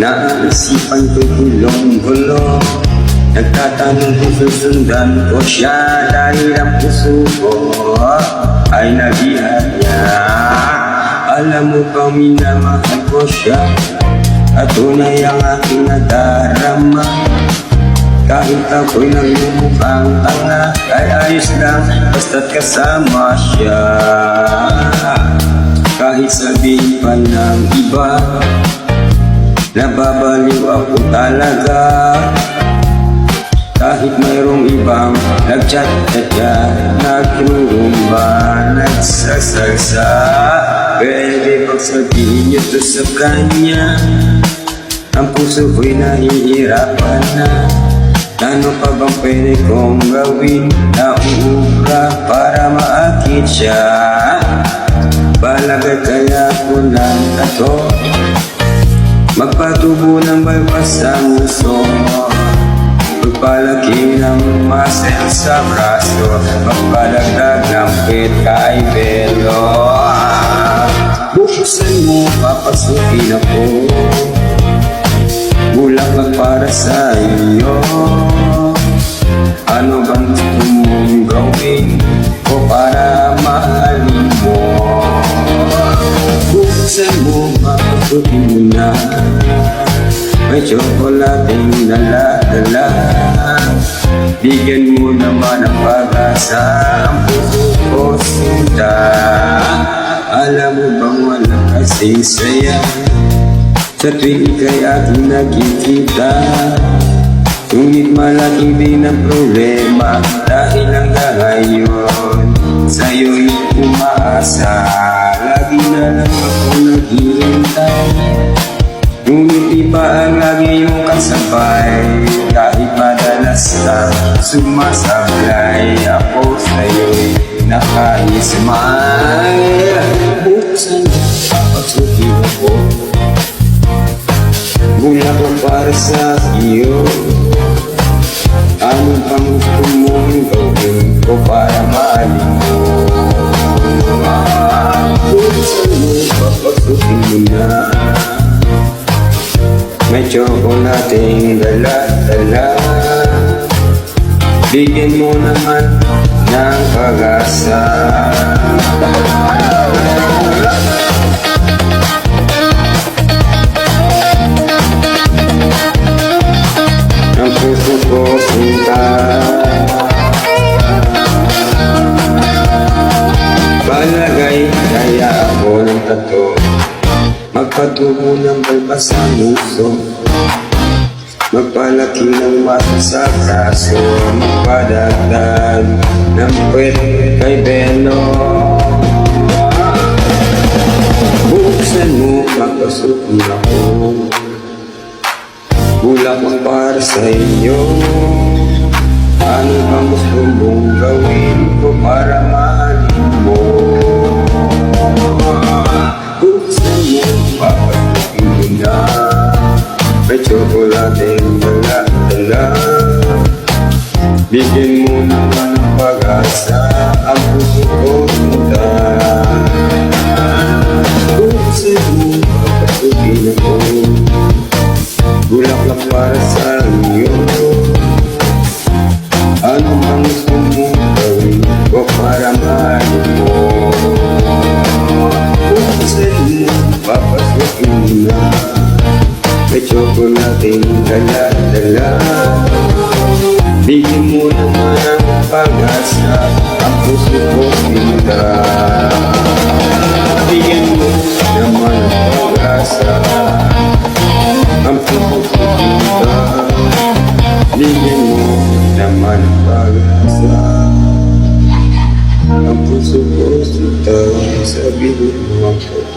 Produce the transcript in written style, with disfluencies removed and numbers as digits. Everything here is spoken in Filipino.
Naisipan ko'y gulong-gulo, nagtatanong kung susundan ko siya, dahil ang puso ko ay nagihaya. Alam mo bang minamahal ko siya, at tunay ang aking nadarama. Kahit ako'y nagmumukhang tanga, ay ayos lang basta't kasama siya. Kahit sabihin pa ng iba, nababaliw ako talaga. Kahit mayroong ibang nag-chat at yan, nagturumba, nagsasalsa, pwede bang sabihin niyo to sa kanya? Ang puso ko'y nahihirapan na. Ano pa bang pwede kong gawin na uubra para maakit siya? Balagay kaya ko lang na to, magpatubo ng balbas ang uso, magpalaki ng muscle sa braso, magpalagdag ng pit kay Belo. Buksan mo, papasukin ako, bulaklak para sa iyo. Ano bang gusto mong gawin ko para mahalin mo? Buksan mo, papasukin mo na, may tsokolating dala-dala. Bigyan mo naman ang pag-asa, ang puso ko sinta. Alam mo bang wala kasing saya sa tuwing ika'y aking nakikita? Ngunit malaki din ang problema, dahil hanggang ngayon sa'yo'y umaasa. Lagi na lang ako naghihintay, ngunit iba ang lagi yung kasabay. Kahit madalas na sumasablay, ako sa'yo'y naka-smile. Buksan mo, papasukin ako, bulaklak para sa iyo. Ano bang gusto mong gawin ko para mahalin mo? Buksan mo, papasukin mo na, may tsokolating dala-dala. Bigyan mo naman ng pag-asa. Ang puso ko sinta, palagay kaya ako ng tato, magpatubo ng balbas sa muso, magpalaki ng mata sa braso, magpadagdag ng puwet kay Belo. Buksan mo, papasukin ako, bulaklak para sa iyo. Ano bang gusto mong gawin ko para mahalin mo? Buksan mo, papasukin mo na, may tsokolating dala-dala. Bigyan mo naman ng pag-asa, ang puso ko sinta. Buksan mo, papasukin ako, bulaklak para sa iyo. Ano bang gusto mong gawin ko para mahalin mo? Buksan mo, papasukin mo na, may tsokolating dala-dala. Bigyan mo naman ang pag-asa, ang puso ko sinta. Bigyan mo naman ang pag-asa, ang puso ko sinta. Bigyan mo naman ang pag-asa, ang puso ko sinta. Sabihin mo ako.